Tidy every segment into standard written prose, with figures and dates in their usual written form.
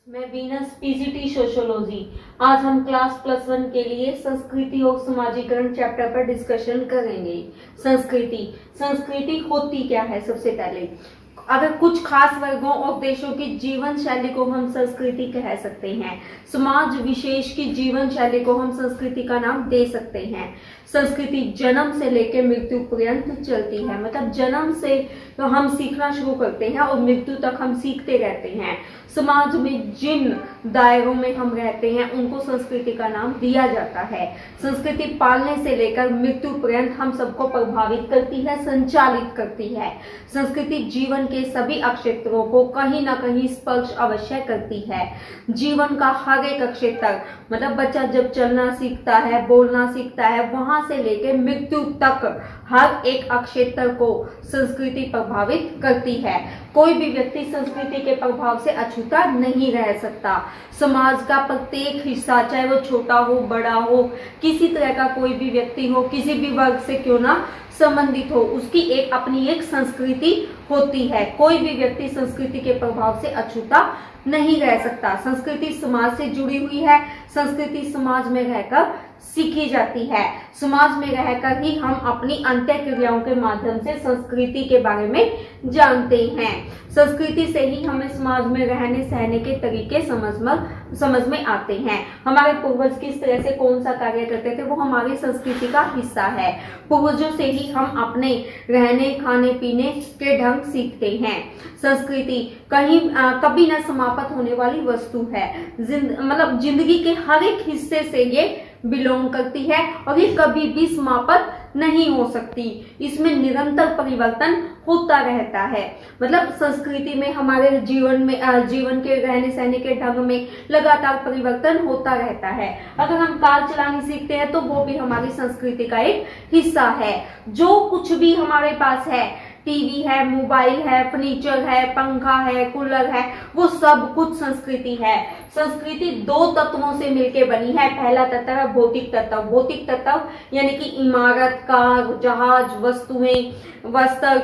मैं Venus PGT sociology. आज हम क्लास +1 के लिए संस्कृति और समाजीकरण चैप्टर पर डिस्कशन करेंगे। संस्कृति संस्कृति होती क्या है? सबसे पहले अगर कुछ खास वर्गों और देशों की जीवन शैली को हम संस्कृति कह सकते हैं। समाज विशेष की जीवन शैली को हम संस्कृति का नाम दे सकते हैं। संस्कृति जन्म से लेकर मृत्यु पर्यंत चलती है, मतलब जन्म से तो हम सीखना शुरू करते हैं और मृत्यु तक हम सीखते रहते हैं। समाज में जिन दायरों में हम रहते हैं उनको संस्कृति का नाम दिया जाता है। संस्कृति पालने से लेकर मृत्यु पर्यंत हम सबको प्रभावित करती है, संचालित करती है। संस्कृति जीवन के सभी क्षेत्रों को कहीं ना कहीं स्पर्श अवश्य करती है। जीवन का हर एक क्षेत्र, मतलब बच्चा जब चलना सीखता है, बोलना सीखता है, वहां से लेकर मृत्यु तक हर एक क्षेत्र को संस्कृति प्रभावित करती है। कोई भी व्यक्ति संस्कृति के प्रभाव से अछूता नहीं रह सकता। समाज का प्रत्येक हिस्सा, चाहे वो छोटा हो बड़ा हो, किसी तरह का कोई भी व्यक्ति हो, किसी भी वर्ग से क्यों ना संबंधित हो, उसकी अपनी एक संस्कृति होती है। कोई भी व्यक्ति संस्कृति के प्रभाव से अछूता नहीं रह सकता। संस्कृति समाज से जुड़ी हुई है। संस्कृति समाज में रहकर सीखी जाती है। समाज में रहकर ही हम अपनी अंत्य क्रियाओं के माध्यम से संस्कृति के बारे में जानते हैं। संस्कृति से ही हमें समाज में रहने सहने के तरीके समझ में आते हैं। हमारे पूर्वज किस तरह से कौन सा कार्य करते थे वो हमारी संस्कृति का हिस्सा है। पूर्वजों से ही हम अपने रहने खाने पीने के ढंग सीखते हैं। संस्कृति कभी न समाप्त होने वाली वस्तु है। मतलब जिंदगी के हर एक हिस्से से ये बिलोंग करती है और ये कभी भी समाप्त नहीं हो सकती। इसमें निरंतर परिवर्तन होता रहता है। मतलब संस्कृति में हमारे जीवन के रहने सहने के ढंग में लगातार परिवर्तन होता रहता है। अगर हम कार चलानी सीखते हैं तो वो भी हमारी संस्कृति का एक हिस्सा है। जो कुछ भी हमारे पास है, टीवी है, मोबाइल है, फर्नीचर है, पंखा है, कूलर है, वो सब कुछ संस्कृति है। संस्कृति दो तत्वों से मिलकर बनी है। पहला तत्व है भौतिक तत्व। भौतिक तत्व यानी कि इमारत, कार, जहाज, वस्तुएं, वस्त्र,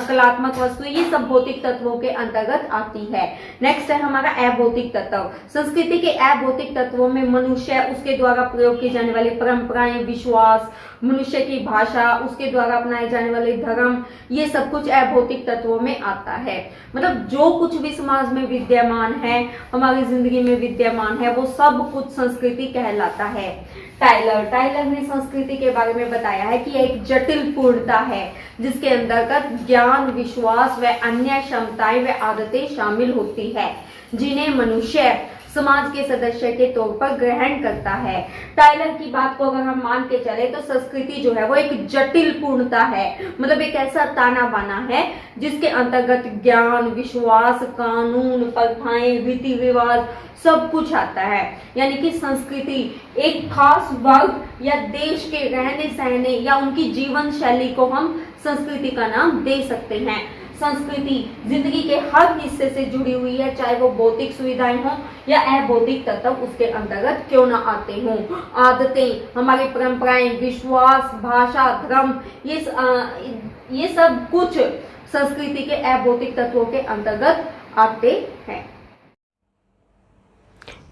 कलात्मक वस्तुएं, ये सब भौतिक तत्वों के अंतर्गत आती है। नेक्स्ट है हमारा अभौतिक तत्व। संस्कृति के अभौतिक तत्वों में मनुष्य, उसके द्वारा प्रयोग की जाने वाली परंपराएं, विश्वास, मनुष्य की भाषा, उसके द्वारा अपनाए जाने वाले धर्म, ये सब कुछ अभौतिक तत्वों में आता है। मतलब जो कुछ भी समाज में विद्यमान है, हमारी जिंदगी में विद्यमान है, वो सब कुछ संस्कृति कहलाता है। टाइलर ने संस्कृति के बारे में बताया है कि एक जटिल पूर्णता है जिसके अंतर्गत ज्ञान, विश्वास व अन्य क्षमताएं व आदतें शामिल होती है जिन्हें मनुष्य समाज के सदस्य के तौर पर ग्रहण करता है। टाइलर की बात को अगर हम मान के चले तो संस्कृति जो है वो एक जटिल पूर्णता है। मतलब एक ऐसा ताना बाना है जिसके अंतर्गत ज्ञान, विश्वास, कानून, प्रथाएं, रीति रिवाज सब कुछ आता है। यानी कि संस्कृति एक खास वर्ग या देश के रहने सहने या उनकी जीवन शैली को हम संस्कृति का नाम दे सकते हैं। संस्कृति जिंदगी के हर हिस्से से जुड़ी हुई है, चाहे वो भौतिक सुविधाएं हों या अभौतिक तत्व उसके अंतर्गत क्यों ना आते हों। आदतें, हमारी परंपराएं, विश्वास, भाषा, धर्म, ये सब कुछ संस्कृति के अभौतिक तत्वों के अंतर्गत आते हैं।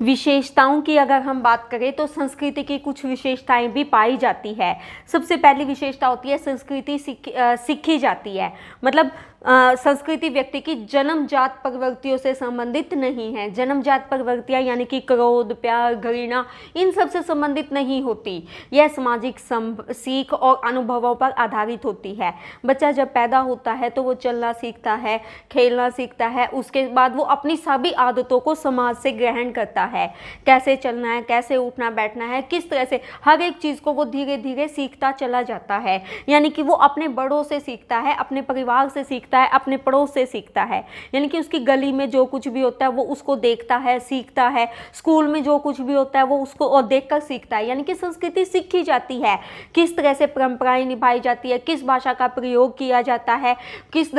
विशेषताओं की अगर हम बात करें तो संस्कृति की कुछ विशेषताएं भी पाई जाती है। सबसे पहली विशेषता होती है संस्कृति सीखी जाती है। मतलब संस्कृति व्यक्ति की जन्मजात प्रवृत्तियों से संबंधित नहीं है। जन्मजात प्रवृत्तियां यानी कि क्रोध, प्यार, घृणा, इन सब से संबंधित नहीं होती। यह सामाजिक सीख और अनुभवों पर आधारित होती है। बच्चा जब पैदा होता है तो वो चलना सीखता है, खेलना सीखता है, उसके बाद वो अपनी सभी आदतों को समाज से ग्रहण करता है। कैसे चलना है, कैसे उठना बैठना है, किस तरह से, हर एक चीज़ को वो धीरे धीरे सीखता चला जाता है। यानी कि वो अपने बड़ों से सीखता है, अपने परिवार से सीखता है, अपने पड़ोस से सीखता है। यानी कि उसकी गली में जो कुछ भी होता है वो उसको देखता है, सीखता है। स्कूल में जो कुछ भी होता है वो उसको और देखकर सीखता है। यानी कि संस्कृति सीखी जाती है। किस तरह से परंपराएं निभाई जाती है, किस भाषा का प्रयोग किया जाता है, किस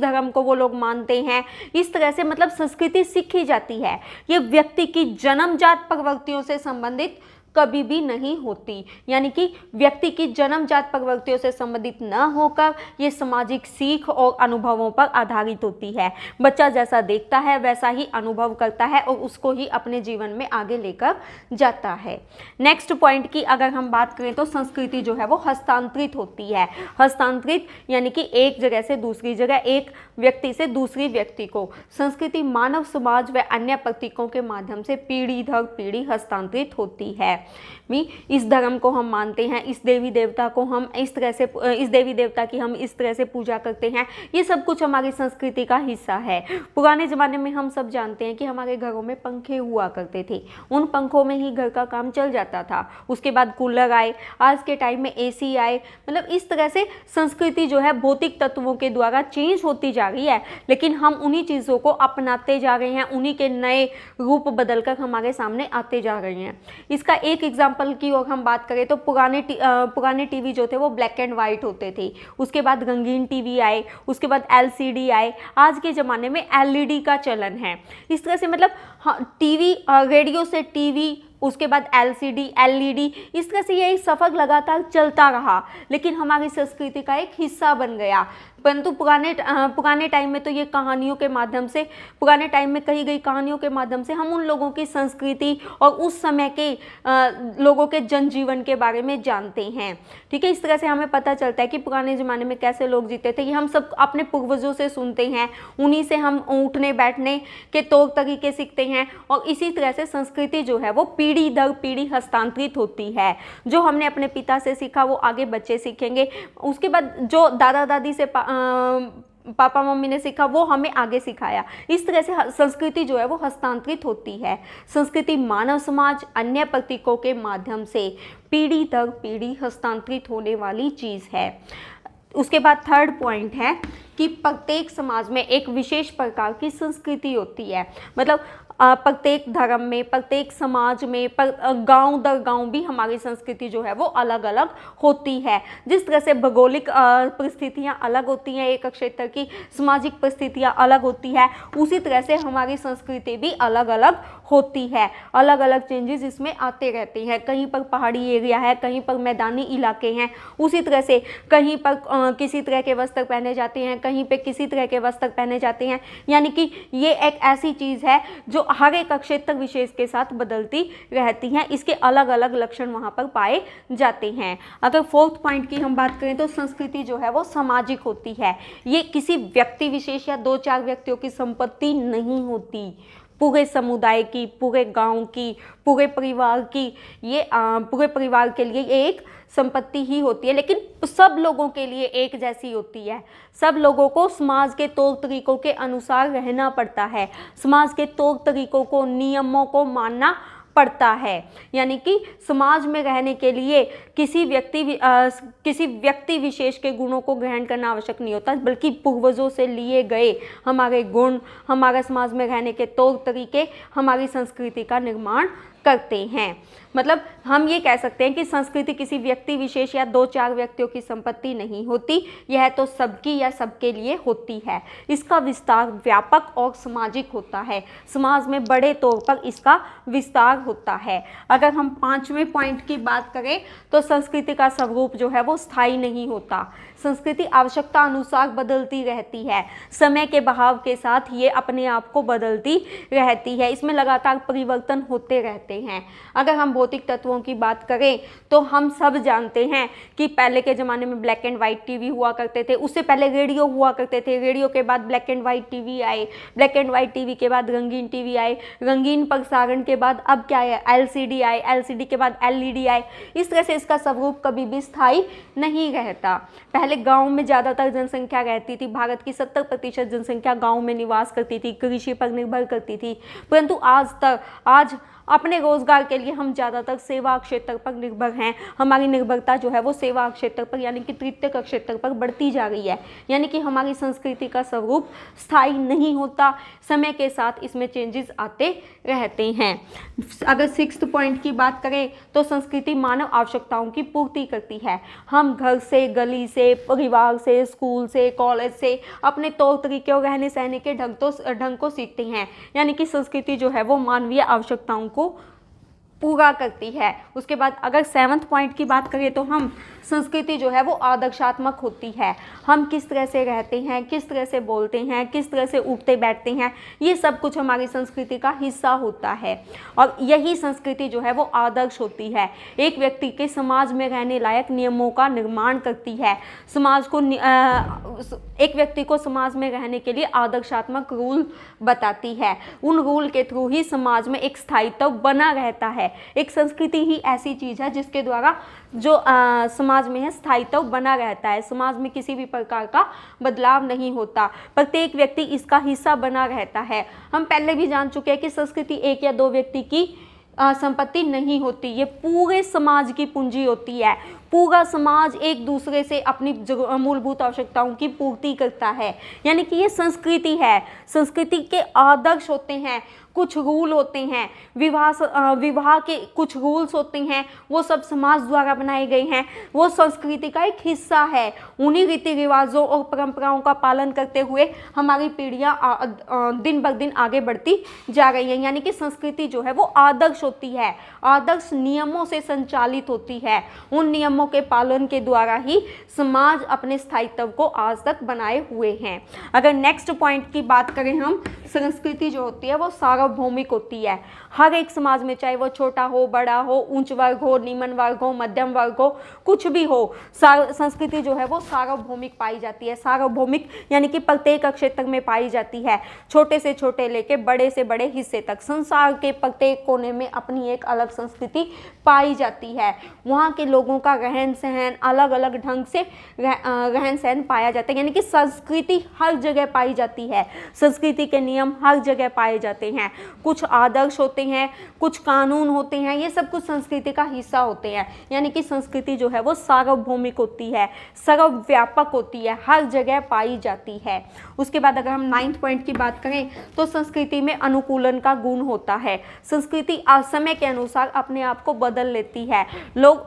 धर्म को वो लोग मानते हैं, इस तरह से मतलब संस्कृति सीखी जाती है। ये व्यक्ति की जन्मजात प्रवृत्तियों से संबंधित कभी भी नहीं होती। यानी कि व्यक्ति की जन्मजात प्रवृत्तियों से संबंधित न होकर ये सामाजिक सीख और अनुभवों पर आधारित होती है। बच्चा जैसा देखता है वैसा ही अनुभव करता है और उसको ही अपने जीवन में आगे लेकर जाता है। नेक्स्ट पॉइंट की अगर हम बात करें तो संस्कृति जो है वो हस्तांतरित होती है। हस्तांतरित यानी कि एक जगह से दूसरी जगह, एक व्यक्ति से दूसरी व्यक्ति को। संस्कृति मानव समाज व अन्य प्रतीकों के माध्यम से पीढ़ी दर पीढ़ी हस्तांतरित होती है। इस धर्म को हम मानते हैं, इस देवी देवता को हम इस तरह से, इस देवी देवता की हम इस तरह से पूजा करते हैं, ये सब कुछ हमारी संस्कृति का हिस्सा है। पुराने ज़माने में हम सब जानते हैं कि हमारे घरों में पंखे हुआ करते थे, उन पंखों में ही घर का काम चल जाता था। उसके बाद कूलर आए, आज के टाइम में एसी आए। मतलब इस तरह से संस्कृति जो है भौतिक तत्वों के द्वारा चेंज होती जा रही है, लेकिन हम उन्हीं चीज़ों को अपनाते जा रहे हैं, उन्हीं के नए रूप बदलकर हमारे सामने आते जा रहे हैं। इसका एक एग्जाम्पल की और हम बात करें तो पुराने टीवी जो थे वो ब्लैक एंड वाइट होते थे। उसके बाद रंगीन टीवी आए, उसके बाद एलसीडी आए, आज के ज़माने में एलईडी का चलन है। इस तरह से मतलब टीवी, रेडियो से टीवी, उसके बाद एलसीडी, एलईडी, इस तरह से ये सफ़र लगातार चलता रहा, लेकिन हमारी संस्कृति का एक हिस्सा बन गया। परंतु पुराने टाइम में तो ये कहानियों के माध्यम से, पुराने टाइम में कही गई कहानियों के माध्यम से हम उन लोगों की संस्कृति और उस समय के लोगों के जनजीवन के बारे में जानते हैं। ठीक है, इस तरह से हमें पता चलता है कि पुराने ज़माने में कैसे लोग जीते थे। ये हम सब अपने पूर्वजों से सुनते हैं, उन्हीं से हम उठने बैठने के तौर तरीके सीखते हैं, और इसी तरह से संस्कृति जो है वो पीढ़ी दर पीढ़ी हस्तांतरित होती है। जो हमने अपने पिता से सीखा वो आगे बच्चे सीखेंगे, उसके बाद जो दादा दादी से पापा मम्मी ने सीखा वो हमें आगे सिखाया। इस तरह से संस्कृति जो है वो हस्तांतरित होती है। संस्कृति मानव समाज अन्य प्रतीकों के माध्यम से पीढ़ी दर पीढ़ी हस्तांतरित होने वाली चीज़ है। उसके बाद थर्ड पॉइंट है कि प्रत्येक समाज में एक विशेष प्रकार की संस्कृति होती है। मतलब प्रत्येक धर्म में, प्रत्येक समाज में, गांव दर गांव भी हमारी संस्कृति जो है वो अलग अलग होती है। जिस तरह से भौगोलिक परिस्थितियां अलग होती हैं, एक क्षेत्र की सामाजिक परिस्थितियां अलग होती है, उसी तरह से हमारी संस्कृति भी अलग अलग होती है। अलग अलग चेंजेस इसमें आते रहते हैं। कहीं पर पहाड़ी एरिया है, कहीं पर मैदानी इलाके हैं, उसी तरह से कहीं पर किसी तरह के वस्त्र पहने जाते हैं, कहीं पे किसी तरह के वस्त्र पहने जाते हैं। यानी कि ये एक ऐसी चीज़ है जो हर एक क्षेत्र विशेष के साथ बदलती रहती हैं। इसके अलग अलग लक्षण वहाँ पर पाए जाते हैं। अगर फोर्थ पॉइंट की हम बात करें तो संस्कृति जो है वो सामाजिक होती है। ये किसी व्यक्ति विशेष या दो चार व्यक्तियों की संपत्ति नहीं होती, पूरे समुदाय की, पूरे गांव की, पूरे परिवार की, ये पूरे परिवार के लिए ये एक संपत्ति ही होती है, लेकिन सब लोगों के लिए एक जैसी होती है। सब लोगों को समाज के तौर तरीकों के अनुसार रहना पड़ता है, समाज के तौर तरीकों को, नियमों को मानना पड़ता है। यानी कि समाज में रहने के लिए किसी व्यक्ति विशेष के गुणों को ग्रहण करना आवश्यक नहीं होता, बल्कि पूर्वजों से लिए गए हमारे गुण, हमारे समाज में रहने के तौर तरीके हमारी संस्कृति का निर्माण करते हैं। मतलब हम ये कह सकते हैं कि संस्कृति किसी व्यक्ति विशेष या दो चार व्यक्तियों की संपत्ति नहीं होती, यह तो सबकी या सबके लिए होती है। इसका विस्तार व्यापक और सामाजिक होता है, समाज में बड़े तौर पर इसका विस्तार होता है। अगर हम पांचवें पॉइंट की बात करें तो संस्कृति का स्वरूप जो है वो स्थायी नहीं होता। संस्कृति आवश्यकता अनुसार बदलती रहती है, समय के बहाव के साथ ये अपने आप को बदलती रहती है, इसमें लगातार परिवर्तन होते रहते हैं। अगर हम भौतिक तत्वों की बात करें तो हम सब जानते हैं कि पहले के ज़माने में ब्लैक एंड वाइट टीवी हुआ करते थे, उससे पहले रेडियो हुआ करते थे, रेडियो के बाद ब्लैक एंड वाइट टीवी आए, ब्लैक एंड वाइट टीवी के बाद रंगीन टीवी आए, रंगीन प्रसारण के बाद अब क्या है, एलसीडी आए, एलसीडी के बाद एलईडी आए। इस तरह से इसका स्वरूप कभी भी स्थायी नहीं रहता। पहले गाँव में ज़्यादातर जनसंख्या रहती थी, भारत की 70% जनसंख्या गाँव में निवास करती थी, कृषि पर निर्भर करती थी, परंतु आज अपने रोजगार के लिए हम ज़्यादातर सेवा क्षेत्र पर निर्भर हैं। हमारी निर्भरता जो है वो सेवा क्षेत्र पर यानी कि तृतीयक क्षेत्र पर बढ़ती जा रही है। यानी कि हमारी संस्कृति का स्वरूप स्थायी नहीं होता, समय के साथ इसमें चेंजेस आते रहते हैं। अगर सिक्स्थ पॉइंट की बात करें तो संस्कृति मानव आवश्यकताओं की पूर्ति करती है। हम घर से, गली से, परिवार से, स्कूल से, कॉलेज से अपने तौर तरीके और रहने सहने के ढंग को सीखते हैं। यानी कि संस्कृति जो है वो मानवीय आवश्यकताओं को पूरा करती है। उसके बाद अगर 7th पॉइंट की बात करें तो हम संस्कृति जो है वो आदर्शात्मक होती है। हम किस तरह से रहते हैं, किस तरह से बोलते हैं, किस तरह से उठते बैठते हैं, ये सब कुछ हमारी संस्कृति का हिस्सा होता है और यही संस्कृति जो है वो आदर्श होती है। एक व्यक्ति के समाज में रहने लायक नियमों का निर्माण करती है। समाज को एक व्यक्ति को समाज में रहने के लिए आदर्शात्मक रूल बताती है। उन रूल के थ्रू ही समाज में एक स्थायित्व बना रहता है। एक संस्कृति ही ऐसी चीज़ है जिसके द्वारा जो समाज में है स्थायित्व बना रहता है। समाज में किसी भी प्रकार का बदलाव नहीं होता, प्रत्येक व्यक्ति इसका हिस्सा बना रहता है। हम पहले भी जान चुके हैं कि संस्कृति एक या दो व्यक्ति की संपत्ति नहीं होती, ये पूरे समाज की पूंजी होती है। पूरा समाज एक दूसरे से अपनी मूलभूत आवश्यकताओं की पूर्ति करता है, यानी कि ये संस्कृति है। संस्कृति के आदर्श होते हैं, कुछ रूल होते हैं, विवाह के कुछ रूल्स होते हैं, वो सब समाज द्वारा बनाए गए हैं, वो संस्कृति का एक हिस्सा है। उन्हीं रीति रिवाजों और परंपराओं का पालन करते हुए हमारी पीढ़ियां दिन ब दिन आगे बढ़ती जा रही हैं। यानी कि संस्कृति जो है वो आदर्श होती है, आदर्श नियमों से संचालित होती है। उन नियमों के पालन के द्वारा ही समाज अपने स्थायित्व को आज तक बनाए हुए हैं। अगर नेक्स्ट पॉइंट की बात करें हम, संस्कृति जो होती है वो सार्वभौमिक होती है। हर एक समाज में, चाहे वो छोटा हो, बड़ा हो, उच्च वर्ग हो, निम्न वर्ग हो, मध्यम वर्ग हो, कुछ भी हो, संस्कृति जो है वो सार्वभौमिक पाई जाती है। सार्वभौमिक यानी कि प्रत्येक क्षेत्र में पाई जाती है, छोटे से छोटे लेके बड़े से बड़े हिस्से तक। संसार के प्रत्येक कोने में अपनी एक अलग संस्कृति पाई जाती है। वहाँ के लोगों का रहन सहन अलग अलग ढंग से रहन सहन पाया जाता है, यानी कि संस्कृति हर जगह पाई जाती है। संस्कृति के नियम हर जगह पाए जाते हैं। कुछ आदर्श होते हैं, कुछ कानून होते हैं, ये सब कुछ संस्कृति का हिस्सा होते हैं। यानी कि संस्कृति जो है वो सार्वभौमिक होती है, सर्वव्यापक होती है, हर जगह पाई जाती है। उसके बाद अगर हम 9th पॉइंट की बात करें तो संस्कृति में अनुकूलन का गुण होता है। संस्कृति समय के अनुसार अपने आप को बदल लेती है। लोग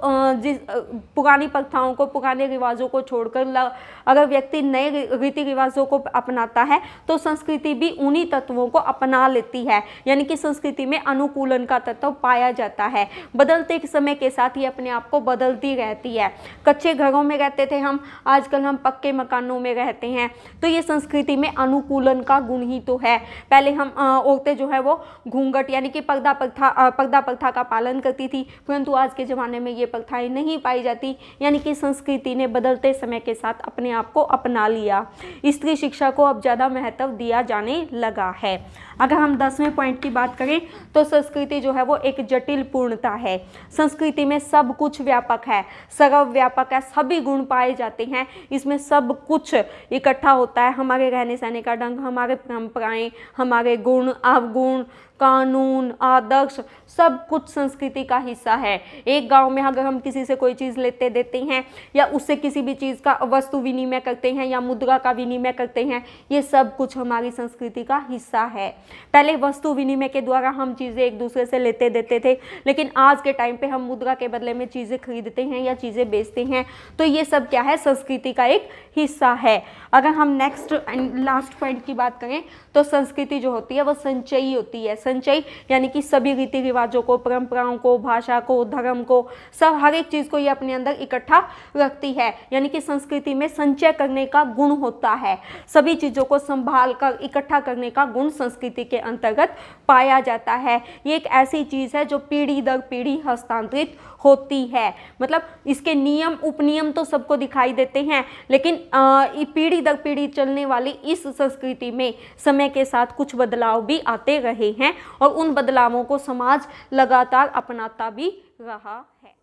पुरानी प्रथाओं को, पुराने रिवाजों को छोड़कर अगर व्यक्ति नए रीति रिवाजों को अपनाता है तो संस्कृति भी उन्हीं तत्वों को अपना लेती है। यानी कि संस्कृति में अनुकूलन का तत्व पाया जाता है। बदलते समय के साथ ये अपने आप को बदलती रहती है। कच्चे घरों में रहते थे हम, आजकल हम पक्के मकानों में रहते हैं, तो ये संस्कृति में अनुकूलन का गुण ही तो है। पहले हम औरतें जो है वो घूंघट यानी कि पर्दा प्रथा का पालन करती थी, परंतु आज के ज़माने में ये प्रथाएं नहीं पाई जाती। यानी कि संस्कृति ने बदलते समय के साथ अपने आप को अपना लिया। स्त्री शिक्षा को अब ज़्यादा महत्व दिया जाने लगा है। अगर हम 10वें पॉइंट की बात करें तो संस्कृति जो है वो एक जटिल पूर्णता है। संस्कृति में सब कुछ व्यापक है, सर्वव्यापक है, सभी गुण पाए जाते हैं। इसमें सब कुछ इकट्ठा होता है, हमारे रहने सहने का ढंग, हमारे परंपराएं, हमारे गुण, अवगुण, कानून, आदर्श, सब कुछ संस्कृति का हिस्सा है। एक गांव में अगर हम किसी से कोई चीज़ लेते देते हैं या उससे किसी भी चीज़ का वस्तु विनिमय करते हैं या मुद्रा का विनिमय करते हैं, ये सब कुछ हमारी संस्कृति का हिस्सा है। पहले वस्तु विनिमय के द्वारा हम चीज़ें एक दूसरे से लेते देते थे, लेकिन आज के टाइम पे हम मुद्रा के बदले में चीज़ें खरीदते हैं या चीज़ें बेचते हैं, तो ये सब क्या है, संस्कृति का एक हिस्सा है। अगर हम नेक्स्ट एंड लास्ट पॉइंट की बात करें तो संस्कृति जो होती है वो संचयी होती है। संचय यानी कि सभी रीति रिवाजों को, परंपराओं को, भाषा को, धर्म को, सब हर एक चीज़ को ये अपने अंदर इकट्ठा रखती है। यानी कि संस्कृति में संचय करने का गुण होता है। सभी चीज़ों को संभाल कर इकट्ठा करने का गुण संस्कृति के अंतर्गत पाया जाता है। ये एक ऐसी चीज़ है जो पीढ़ी दर पीढ़ी हस्तांतरित होती है। मतलब इसके नियम उपनियम तो सबको दिखाई देते हैं, लेकिन पीढ़ी दर पीढ़ी चलने वाली इस संस्कृति में समय के साथ कुछ बदलाव भी आते रहे हैं और उन बदलावों को समाज लगातार अपनाता भी रहा है।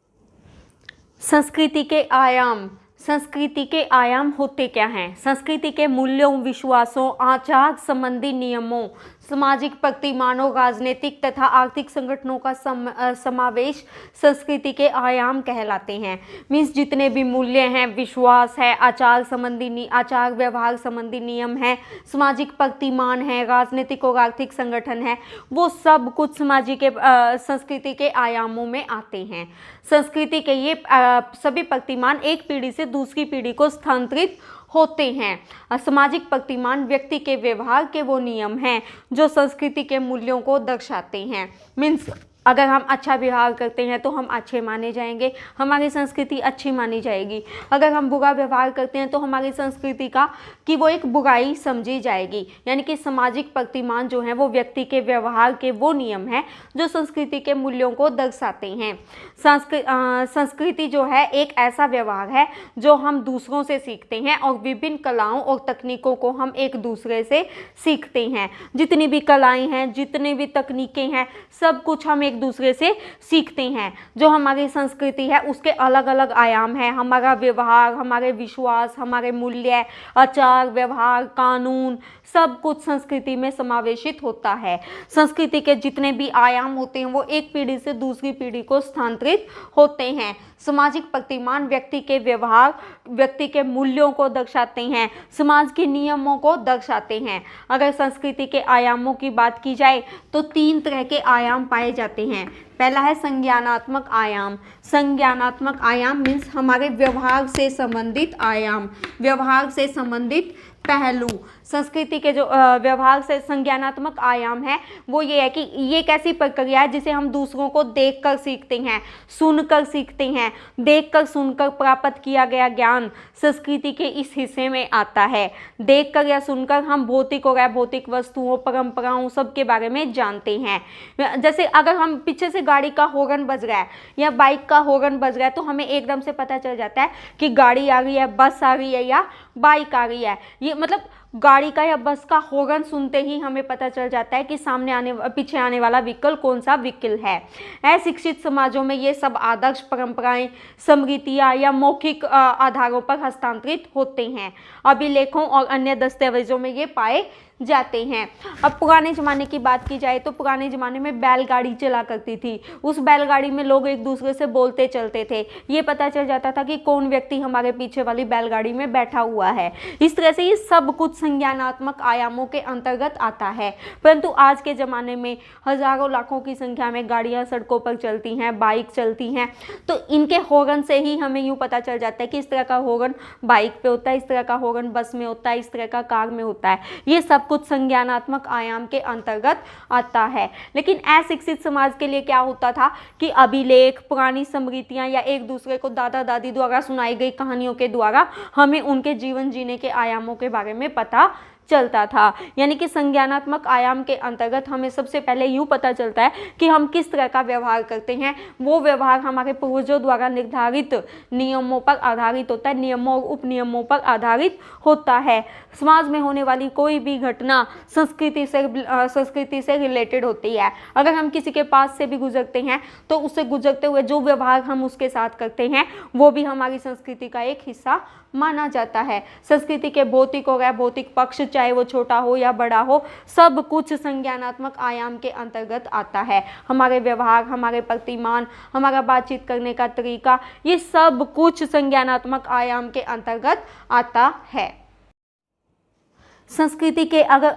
संस्कृति के आयाम। संस्कृति के आयाम होते क्या हैं? संस्कृति के मूल्यों, विश्वासों, आचार संबंधी नियमों, सामाजिक प्रतिमानों, राजनीतिक तथा आर्थिक संगठनों का समावेश संस्कृति के आयाम कहलाते हैं। मीन्स जितने भी मूल्य हैं, विश्वास है, आचार व्यवहार संबंधी नियम है, सामाजिक प्रतिमान है, राजनीतिक और आर्थिक संगठन है, वो सब कुछ संस्कृति के आयामों में आते हैं। संस्कृति के ये सभी प्रतिमान एक पीढ़ी से दूसरी पीढ़ी को स्थानांतरित होते हैं। सामाजिक प्रतिमान व्यक्ति के व्यवहार के वो नियम हैं जो संस्कृति के मूल्यों को दर्शाते हैं। मीन्स अगर हम अच्छा व्यवहार करते हैं तो हम अच्छे माने जाएंगे, हमारी संस्कृति अच्छी मानी जाएगी। अगर हम बुरा व्यवहार करते हैं तो हमारी संस्कृति का कि वो एक बुराई समझी जाएगी। यानी कि सामाजिक प्रतिमान जो है वो व्यक्ति के व्यवहार के वो नियम हैं जो संस्कृति के मूल्यों को दर्शाते हैं। संस्कृति जो है एक ऐसा व्यवहार है जो हम दूसरों से सीखते हैं और विभिन्न कलाओं और तकनीकों को हम एक दूसरे से सीखते हैं। जितनी भी कलाएं हैं, जितनी भी तकनीकें हैं, सब कुछ हम एक दूसरे से सीखते हैं। जो हमारी संस्कृति है उसके अलग अलग आयाम हैं। हमारा व्यवहार, हमारे विश्वास, हमारे मूल्य, आचार व्यवहार, कानून, सब कुछ संस्कृति में समावेशित होता है। संस्कृति के जितने भी आयाम होते हैं वो एक पीढ़ी से दूसरी पीढ़ी को स्थानांतरित होते हैं। सामाजिक प्रतिमान व्यक्ति के व्यवहार, व्यक्ति के मूल्यों को दर्शाते हैं, समाज के नियमों को दर्शाते हैं। अगर संस्कृति के आयामों की बात की जाए तो 3 तरह के आयाम पाए जाते हैं। पहला है संज्ञानात्मक आयाम। संज्ञानात्मक आयाम मीन्स हमारे व्यवहार से संबंधित आयाम, व्यवहार से संबंधित पहलू। संस्कृति के जो व्यवहार से संज्ञानात्मक आयाम है वो ये है कि ये एक ऐसी प्रक्रिया है जिसे हम दूसरों को देखकर सीखते हैं, सुनकर सीखते हैं। देखकर सुनकर प्राप्त किया गया ज्ञान संस्कृति के इस हिस्से में आता है। देखकर या सुनकर हम भौतिक और अभौतिक वस्तुओं, परंपराओं सब के बारे में जानते हैं। जैसे अगर हम पीछे से गाड़ी का हॉर्न बज रहा है या बाइक का हॉर्न बज रहा है तो हमें एकदम से पता चल जाता है कि गाड़ी आ रही है, बस आ रही है या बाइक आ रही है। ये मतलब गाड़ी का या बस का हॉर्न सुनते ही हमें पता चल जाता है कि पीछे आने वाला व्हीकल कौन सा व्हीकल है। अशिक्षित समाजों में ये सब आदर्श, परंपराएं, स्मृतियां या मौखिक आधारों पर हस्तांतरित होते हैं। अभिलेखों और अन्य दस्तावेजों में ये पाए जाते हैं। अब पुराने ज़माने की बात की जाए तो पुराने ज़माने में बैलगाड़ी चला करती थी। उस बैलगाड़ी में लोग एक दूसरे से बोलते चलते थे। ये पता चल जाता था कि कौन व्यक्ति हमारे पीछे वाली बैलगाड़ी में बैठा हुआ है। इस तरह से ये सब कुछ संज्ञानात्मक आयामों के अंतर्गत आता है। परंतु आज के ज़माने में हज़ारों लाखों की संख्या में गाड़ियाँ सड़कों पर चलती हैं, बाइक चलती हैं, तो इनके हॉर्न से ही हमें यूँ पता चल जाता है कि इस तरह का हॉर्न बाइक पे होता है, इस तरह का हॉर्न बस में होता है, इस तरह का कार में होता है। ये सब कुछ संज्ञानात्मक आयाम के अंतर्गत आता है। लेकिन अशिक्षित समाज के लिए क्या होता था कि अभिलेख, पुरानी स्मृतियां या एक दूसरे को दादा दादी द्वारा सुनाई गई कहानियों के द्वारा हमें उनके जीवन जीने के आयामों के बारे में पता चलता था। यानी कि संज्ञानात्मक आयाम के अंतर्गत हमें सबसे पहले यूँ पता चलता है कि हम किस तरह का व्यवहार करते हैं। वो व्यवहार हमारे पूर्वजों द्वारा निर्धारित नियमों पर आधारित होता है, नियमों और उपनियमों पर आधारित होता है। समाज में होने वाली कोई भी घटना संस्कृति से रिलेटेड होती है। अगर हम किसी के पास से भी गुजरते हैं तो उससे गुजरते हुए जो व्यवहार हम उसके साथ करते हैं वो भी हमारी संस्कृति का एक हिस्सा माना जाता है। संस्कृति के भौतिक और अभौतिक पक्ष, चाहे वो छोटा हो या बड़ा हो, सब कुछ संज्ञानात्मक आयाम के अंतर्गत आता है। हमारे व्यवहार, हमारे प्रतिमान, हमारा बातचीत करने का तरीका, ये सब कुछ संज्ञानात्मक आयाम के अंतर्गत आता है। संस्कृति के अगर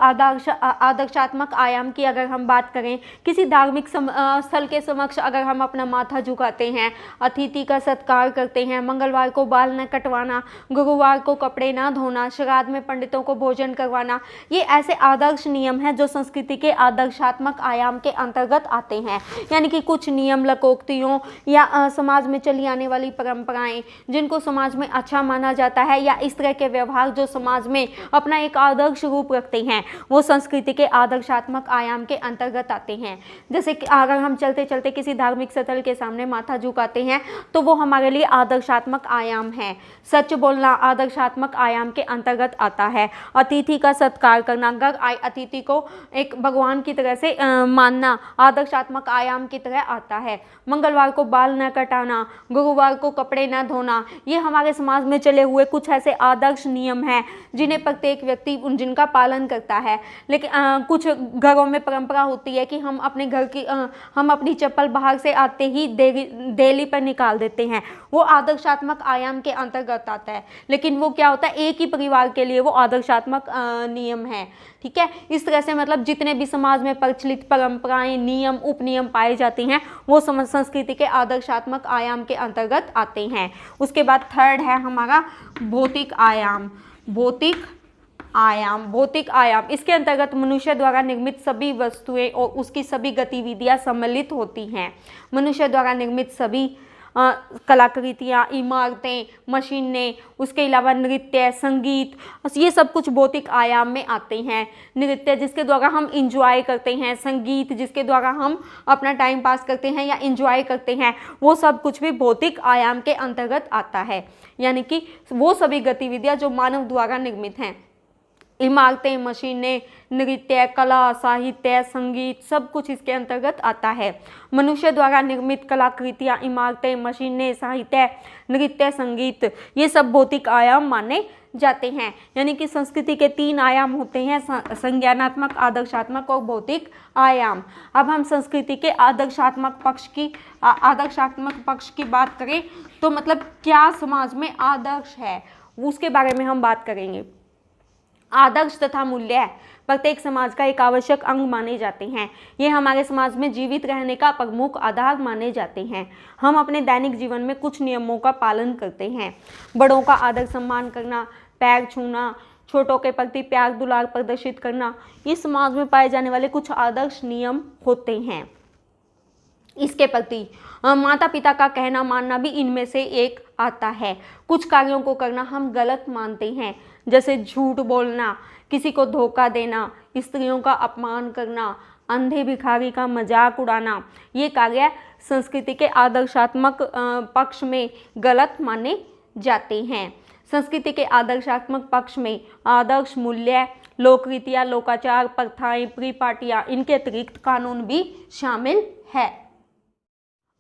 आदर्शात्मक आयाम की अगर हम बात करें, किसी धार्मिक स्थल के समक्ष अगर हम अपना माथा झुकाते हैं, अतिथि का सत्कार करते हैं, मंगलवार को बाल न कटवाना, गुरुवार को कपड़े न धोना, श्राद्ध में पंडितों को भोजन करवाना, ये ऐसे आदर्श नियम हैं जो संस्कृति के आदर्शात्मक आयाम के अंतर्गत आते हैं। यानी कि कुछ नियम, लोकोक्तियों या समाज में चली आने वाली परंपराएं जिनको समाज में अच्छा माना जाता है, या इस तरह के व्यवहार जो समाज में अपना एक आदर्श रूप रखते हैं, वो संस्कृति के आदर्शात्मक आयाम के अंतर्गत आते हैं। जैसे कि अगर हम चलते चलते किसी धार्मिक स्थल के सामने माथा झुकाते हैं तो वो हमारे लिए आदर्शात्मक आयाम है। सच बोलना आदर्शात्मक आयाम के अंतर्गत आता है। अतिथि का सत्कार करना, अगर आए अतिथि को एक भगवान की तरह से मानना आदर्शात्मक आयाम की तरह आता है। मंगलवार को बाल न कटाना, गुरुवार को कपड़े न धोना, ये हमारे समाज में चले हुए कुछ ऐसे आदर्श नियम हैं जिन्हें प्रत्येक व्यक्ति जिनका पालन करता है। लेकिन कुछ घरों में परंपरा होती है कि हम अपनी चप्पल बाहर से आते ही देली पर निकाल देते हैं, वो आदर्शात्मक आयाम के अंतर्गत आता है। लेकिन वो क्या होता है, एक ही परिवार के लिए वो आदर्शात्मक नियम है। ठीक है, इस तरह से मतलब जितने भी समाज में प्रचलित परंपराएं, नियम, उपनियम पाए जाते हैं वो संस्कृति के आदर्शात्मक आयाम के अंतर्गत आते हैं। उसके बाद थर्ड है हमारा भौतिक आयाम। भौतिक आयाम, भौतिक आयाम, इसके अंतर्गत मनुष्य द्वारा निर्मित सभी वस्तुएं और उसकी सभी गतिविधियां सम्मिलित होती हैं। मनुष्य द्वारा निर्मित सभी कलाकृतियाँ, इमारतें, मशीनें, उसके अलावा नृत्य, संगीत, ये सब कुछ भौतिक आयाम में आते हैं। नृत्य जिसके द्वारा हम इंजॉय करते हैं, संगीत जिसके द्वारा हम अपना टाइम पास करते हैं या इंजॉय करते हैं, वो सब कुछ भी भौतिक आयाम के अंतर्गत आता है। यानी कि वो सभी गतिविधियाँ जो मानव द्वारा निर्मित हैं, इमारतें, मशीनें, नृत्य, कला, साहित्य, संगीत, सब कुछ इसके अंतर्गत आता है। मनुष्य द्वारा निर्मित कलाकृतियाँ, इमारतें, मशीनें, साहित्य, नृत्य, संगीत, ये सब भौतिक आयाम माने जाते हैं। यानी कि संस्कृति के 3 आयाम होते हैं, संज्ञानात्मक, आदर्शात्मक और भौतिक आयाम। अब हम संस्कृति के आदर्शात्मक पक्ष की बात करें तो मतलब क्या समाज में आदर्श है, उसके बारे में हम बात करेंगे। आदर्श तथा मूल्य प्रत्येक समाज का एक आवश्यक अंग माने जाते हैं। ये हमारे समाज में जीवित रहने का प्रमुख आधार माने जाते हैं। हम अपने दैनिक जीवन में कुछ नियमों का पालन करते हैं। बड़ों का आदर सम्मान करना, पैर छूना, छोटों के प्रति प्यार दुलार प्रदर्शित करना, ये समाज में पाए जाने वाले कुछ आदर्श नियम होते हैं। इसके प्रति माता पिता का कहना मानना भी इनमें से एक आता है। कुछ कार्यों को करना हम गलत मानते हैं, जैसे झूठ बोलना, किसी को धोखा देना, स्त्रियों का अपमान करना, अंधे भिखारी का मजाक उड़ाना, ये कार्य संस्कृति के आदर्शात्मक पक्ष में गलत माने जाते हैं। संस्कृति के आदर्शात्मक पक्ष में आदर्श मूल्य, लोकरीतियाँ, लोकाचार, प्रथाएं, परिपाटियाँ, इनके अतिरिक्त कानून भी शामिल है।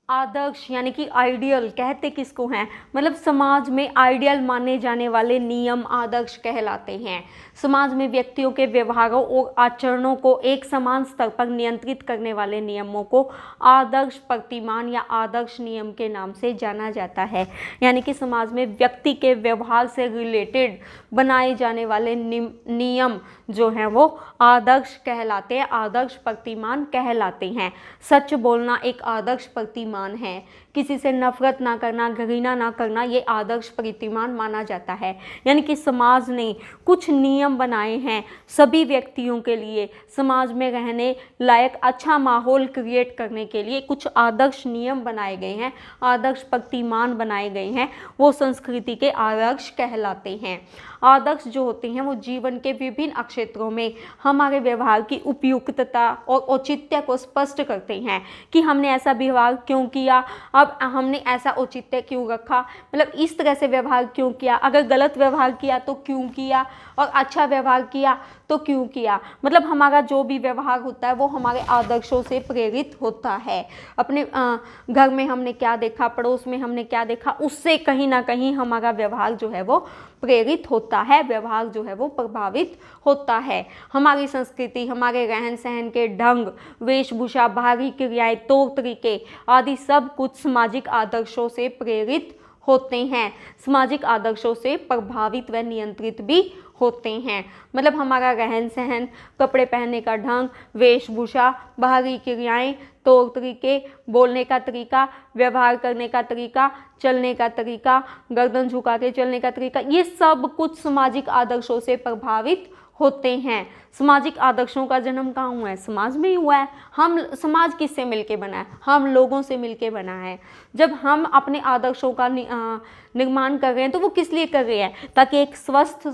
आदर्श यानी कि आइडियल कहते किसको हैं, मतलब समाज में आइडियल माने जाने वाले नियम आदर्श कहलाते हैं। समाज में व्यक्तियों के व्यवहारों और आचरणों को एक समान स्तर पर नियंत्रित करने वाले नियमों को आदर्श प्रतिमान या आदर्श नियम के नाम से जाना जाता है। यानी कि समाज में व्यक्ति के व्यवहार से रिलेटेड बनाए जाने वाले नियम जो हैं वो आदर्श कहलाते हैं, आदर्श प्रतिमान कहलाते हैं। सच बोलना एक आदर्श प्रतिमान है। किसी से नफरत ना करना, घृणा ना करना, ये आदर्श प्रतिमान माना जाता है। यानी कि समाज ने कुछ नियम बनाए हैं सभी व्यक्तियों के लिए, समाज में रहने लायक अच्छा माहौल क्रिएट करने के लिए कुछ आदर्श नियम बनाए गए हैं, आदर्श प्रतिमान बनाए गए हैं, वो संस्कृति के आदर्श कहलाते हैं। आदर्श जो होते हैं वो जीवन के विभिन्न क्षेत्रों में हमारे व्यवहार की उपयुक्तता और औचित्य को स्पष्ट करते हैं कि हमने ऐसा व्यवहार क्यों किया, अब हमने ऐसा औचित्य क्यों रखा, मतलब इस तरह से व्यवहार क्यों किया, अगर गलत व्यवहार किया तो क्यों किया, और अच्छा व्यवहार किया तो क्यों किया। मतलब हमारा जो भी व्यवहार होता है वो हमारे आदर्शों से प्रेरित होता है। अपने घर में हमने क्या देखा, पड़ोस में हमने क्या देखा, उससे कहीं ना कहीं हमारा व्यवहार जो है वो प्रेरित होता है, व्यवहार जो है वो प्रभावित होता है। हमारी संस्कृति, हमारे रहन सहन के ढंग, वेशभूषा, बाहरी क्रियाएं, तौर तरीके आदि सब कुछ सामाजिक आदर्शों से प्रेरित होते हैं, सामाजिक आदर्शों से प्रभावित व नियंत्रित भी होते हैं। मतलब हमारा रहन सहन, कपड़े पहनने का ढंग, वेशभूषा, बाहरी क्रियाएं, तौर तरीके, बोलने का तरीका, व्यवहार करने का तरीका, चलने का तरीका, गर्दन झुका के चलने का तरीका, ये सब कुछ सामाजिक आदर्शों से प्रभावित होते हैं। सामाजिक आदर्शों का जन्म कहाँ हुआ है? समाज में ही हुआ है। हम समाज किससे मिलके बना है? हम लोगों से मिलके बना है। जब हम अपने आदर्शों का निर्माण कर रहे हैं तो वो किस लिए कर रहे हैं? ताकि एक स्वस्थ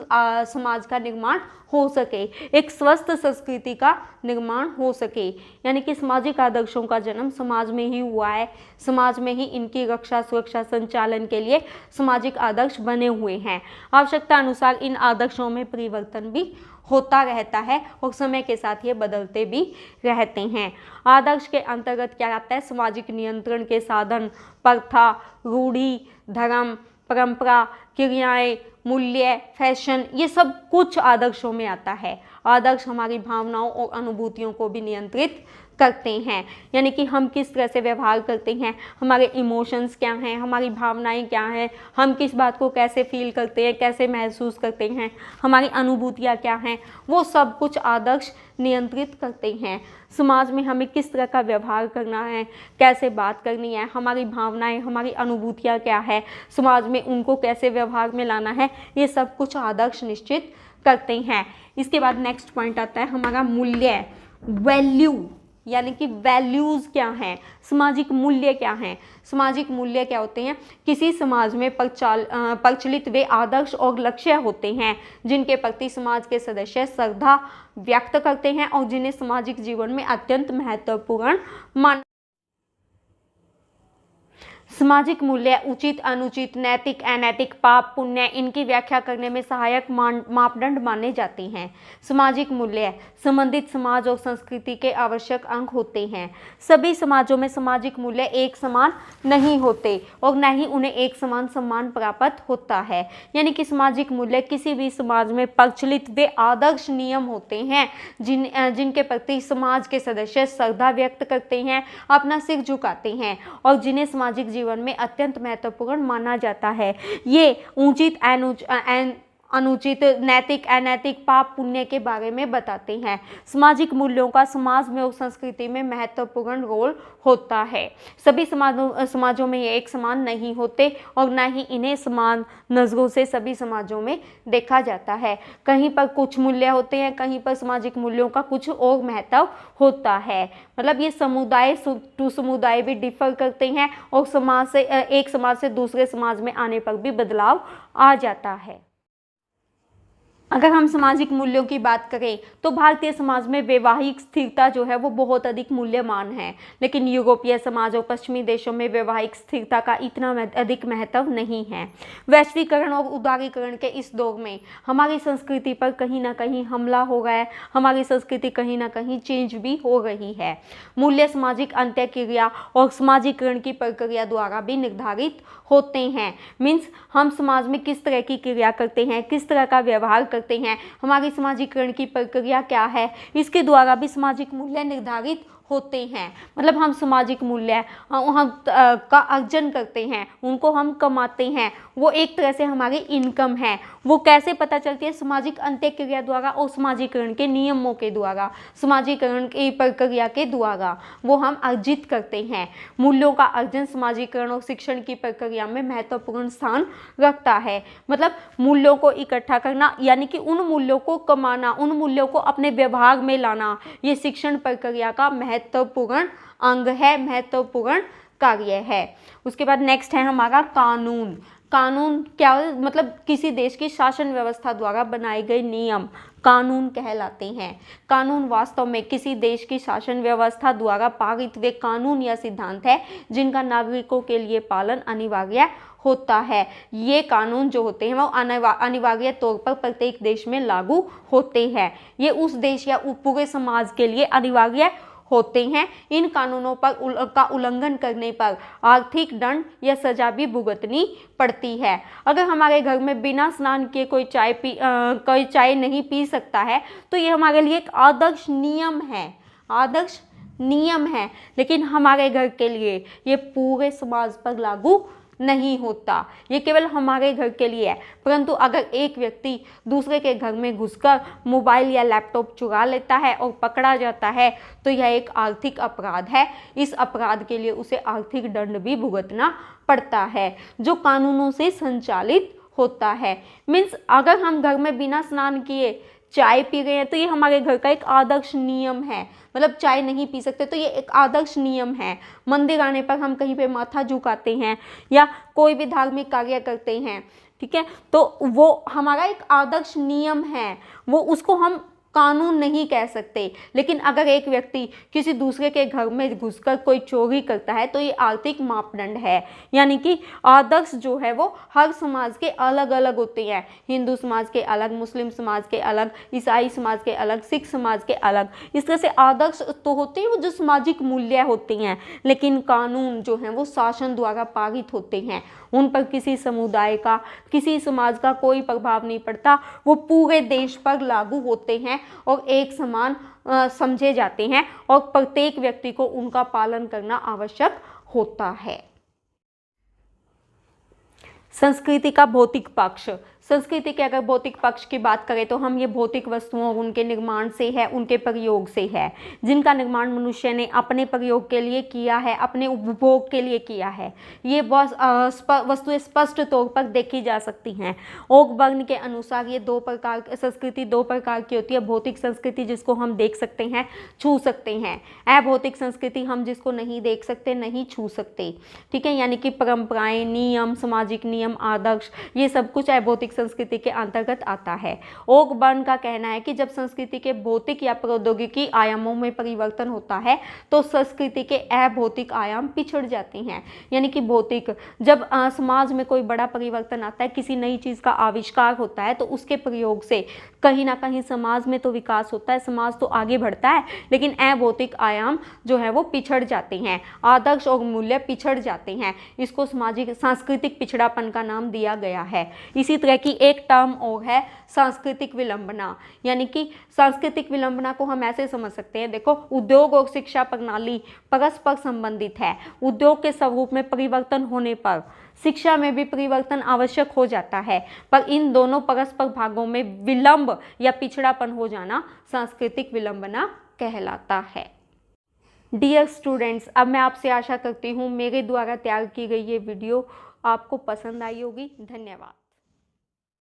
समाज का निर्माण हो सके, एक स्वस्थ संस्कृति का निर्माण हो सके। यानी कि सामाजिक आदर्शों का जन्म समाज में ही हुआ है, समाज में ही इनकी रक्षा सुरक्षा संचालन के लिए सामाजिक आदर्श बने हुए हैं। आवश्यकता अनुसार इन आदर्शों में परिवर्तन भी होता रहता है और समय के साथ ये बदलते भी रहते हैं। आदर्श के अंतर्गत क्या आता है? सामाजिक नियंत्रण के साधन, प्रथा, रूढ़ी, धर्म, परंपरा, क्रियाएं, मूल्य, फैशन, ये सब कुछ आदर्शों में आता है। आदर्श हमारी भावनाओं और अनुभूतियों को भी नियंत्रित करते हैं, यानी कि हम किस तरह से व्यवहार करते हैं, हमारे इमोशंस क्या हैं, हमारी भावनाएं क्या हैं, हम किस बात को कैसे फील करते हैं, कैसे महसूस करते हैं, हमारी अनुभूतियाँ क्या हैं, वो सब कुछ आदर्श नियंत्रित करते हैं। समाज में हमें किस तरह का व्यवहार करना है, कैसे बात करनी है, हमारी भावनाएं, हमारी अनुभूतियाँ क्या है, समाज में उनको कैसे व्यवहार में लाना है, ये सब कुछ आदर्श निश्चित करते हैं। इसके बाद नेक्स्ट पॉइंट आता है हमारा मूल्य, वैल्यू, यानी कि वैल्यूज़ क्या हैं, सामाजिक मूल्य क्या हैं। सामाजिक मूल्य क्या होते हैं, किसी समाज में प्रचलित वे आदर्श और लक्ष्य होते हैं जिनके प्रति समाज के सदस्य श्रद्धा व्यक्त करते हैं और जिन्हें सामाजिक जीवन में अत्यंत महत्वपूर्ण मान। सामाजिक मूल्य उचित, अनुचित, नैतिक, अनैतिक, पाप, पुण्य, इनकी व्याख्या करने में सहायक मापदंड माने जाते हैं। सामाजिक मूल्य संबंधित समाज और संस्कृति के आवश्यक अंग होते हैं। सभी समाजों में सामाजिक मूल्य एक समान नहीं होते और न ही उन्हें एक समान सम्मान प्राप्त होता है। यानी कि सामाजिक मूल्य किसी भी समाज में प्रचलित वे आदर्श नियम होते हैं जिनके प्रति समाज के सदस्य श्रद्धा व्यक्त करते हैं, अपना सिर झुकाते हैं और जिन्हें सामाजिक जीवन में अत्यंत महत्वपूर्ण माना जाता है। ये उचित, अनुचित, नैतिक, अनैतिक, पाप, पुण्य के बारे में बताते हैं। सामाजिक मूल्यों का समाज में और संस्कृति में महत्वपूर्ण रोल होता है। सभी समाजों में ये एक समान नहीं होते और न ही इन्हें समान नज़रों से सभी समाजों में देखा जाता है। कहीं पर कुछ मूल्य होते हैं, कहीं पर सामाजिक मूल्यों का कुछ और महत्व होता है। मतलब ये समुदाय टू समुदाय भी डिफर करते हैं और समाज से एक समाज से दूसरे समाज में आने पर भी बदलाव आ जाता है। अगर हम सामाजिक मूल्यों की बात करें तो भारतीय समाज में वैवाहिक स्थिरता जो है वो बहुत अधिक मूल्यवान है, लेकिन यूरोपीय समाज और पश्चिमी देशों में वैवाहिक स्थिरता का इतना अधिक महत्व नहीं है। वैश्वीकरण और उदारीकरण के इस दौर में हमारी संस्कृति पर कहीं ना कहीं हमला हो गया है, हमारी संस्कृति कहीं ना कहीं चेंज भी हो रही है। मूल्य सामाजिक अंत्यक्रिया और समाजीकरण की प्रक्रिया द्वारा भी निर्धारित होते हैं। मीन्स हम समाज में किस तरह की क्रिया करते हैं, किस तरह का व्यवहार करते हैं, हमारी समाजीकरण की प्रक्रिया क्या है, इसके द्वारा भी सामाजिक मूल्य निर्धारित होते हैं। मतलब हम सामाजिक मूल्य का अर्जन करते हैं, उनको हम कमाते हैं, वो एक तरह से हमारी इनकम है। वो कैसे पता चलती है, सामाजिक अंत्यक्रिया द्वारा और समाजीकरण के नियमों के द्वारा, समाजीकरण की प्रक्रिया के द्वारा वो हम अर्जित करते हैं। मूल्यों का अर्जन समाजीकरण और शिक्षण की प्रक्रिया में महत्वपूर्ण स्थान रखता है। मतलब मूल्यों को इकट्ठा करना, यानी कि उन मूल्यों को कमाना, उन मूल्यों को अपने व्यवहार में लाना, ये शिक्षण प्रक्रिया का महत्वपूर्ण अंग है, महत्वपूर्ण कार्य है। उसके बाद नेक्स्ट है हमारा कानून। कानून क्या, मतलब किसी देश की शासन व्यवस्था द्वारा बनाए गए नियम कानून कहलाते हैं। कानून वास्तव में किसी देश की शासन व्यवस्था द्वारा पारित वे कानून या सिद्धांत है जिनका नागरिकों के लिए पालन अनिवार्य होता है। ये कानून जो होते हैं वो अनिवार्य तौर पर प्रत्येक देश में लागू होते हैं। ये उस देश या पूरे समाज के लिए अनिवार्य होते हैं। इन कानूनों का उल्लंघन करने पर आर्थिक दंड या सजा भी भुगतनी पड़ती है। अगर हमारे घर में बिना स्नान किए कोई चाय नहीं पी सकता है तो ये हमारे लिए एक आदर्श नियम है, आदर्श नियम है, लेकिन हमारे घर के लिए ये पूरे समाज पर लागू नहीं होता, ये केवल हमारे घर के लिए है। परंतु अगर एक व्यक्ति दूसरे के घर में घुसकर मोबाइल या लैपटॉप चुरा लेता है और पकड़ा जाता है तो यह एक आर्थिक अपराध है। इस अपराध के लिए उसे आर्थिक दंड भी भुगतना पड़ता है जो कानूनों से संचालित होता है। मीन्स अगर हम घर में बिना स्नान किए चाय पी रहे हैं तो ये हमारे घर का एक आदर्श नियम है। मतलब चाय नहीं पी सकते तो ये एक आदर्श नियम है। मंदिर आने पर हम कहीं पे माथा झुकाते हैं या कोई भी धार्मिक कार्य करते हैं, ठीक है, तो वो हमारा एक आदर्श नियम है, वो उसको हम कानून नहीं कह सकते। लेकिन अगर एक व्यक्ति किसी दूसरे के घर में घुसकर कोई चोरी करता है तो ये आर्थिक मापदंड है। यानी कि आदर्श जो है वो हर समाज के अलग अलग होते हैं। हिंदू समाज के अलग, मुस्लिम समाज के अलग, ईसाई समाज के अलग, सिख समाज के अलग। इस तरह से आदर्श तो होते हैं वो जो सामाजिक मूल्य होते हैं, लेकिन कानून जो हैं वो शासन द्वारा पारित होते हैं। उन पर किसी समुदाय का, किसी समाज का कोई प्रभाव नहीं पड़ता, वो पूरे देश पर लागू होते हैं हैं और एक समान समझे जाते हैं और प्रत्येक व्यक्ति को उनका पालन करना आवश्यक होता है। संस्कृति का भौतिक पक्ष। संस्कृति के अगर भौतिक पक्ष की बात करें तो हम ये भौतिक वस्तुओं और उनके निर्माण से है, उनके प्रयोग से है, जिनका निर्माण मनुष्य ने अपने प्रयोग के लिए किया है, अपने उपभोग के लिए किया है। ये वस्तुएं स्पष्ट तौर पर देखी जा सकती हैं। ओक बर्न के अनुसार ये संस्कृति दो प्रकार की होती है। भौतिक संस्कृति जिसको हम देख सकते हैं, छू सकते हैं। अभौतिक संस्कृति हम जिसको नहीं देख सकते, नहीं छू सकते। ठीक है, यानी कि परंपराएं, नियम, सामाजिक नियम, आदर्श, ये सब कुछ अभौतिक संस्कृति के अंतर्गत आता है। ओक बर्न का कहना है कि जब संस्कृति के भौतिक या प्रौद्योगिकी आयामों में परिवर्तन होता है तो संस्कृति के अभौतिक आयाम पिछड़ जाते हैं। यानी कि भौतिक, जब समाज में कोई बड़ा परिवर्तन आता है, किसी नई चीज का आविष्कार होता है, तो उसके प्रयोग से कहीं ना कहीं समाज में तो विकास होता है, समाज तो आगे बढ़ता है, लेकिन अभौतिक आयाम जो है वो पिछड़ जाते हैं, आदर्श और मूल्य पिछड़ जाते हैं। इसको सामाजिक सांस्कृतिक पिछड़ापन का नाम दिया गया है। इसी तरह की एक टर्म और है सांस्कृतिक विलंबना। यानी कि सांस्कृतिक विलंबना को हम ऐसे समझ सकते हैं, देखो, उद्योग और शिक्षा प्रणाली परस्पर संबंधित है। उद्योग के स्वरूप में परिवर्तन होने पर शिक्षा में भी परिवर्तन आवश्यक हो जाता है, पर इन दोनों परस्पर भागों में विलंब या पिछड़ापन हो जाना सांस्कृतिक विलंबना कहलाता है। डियर स्टूडेंट्स, अब मैं आपसे आशा करती हूँ मेरे द्वारा तैयार की गई ये वीडियो आपको पसंद आई होगी। धन्यवाद।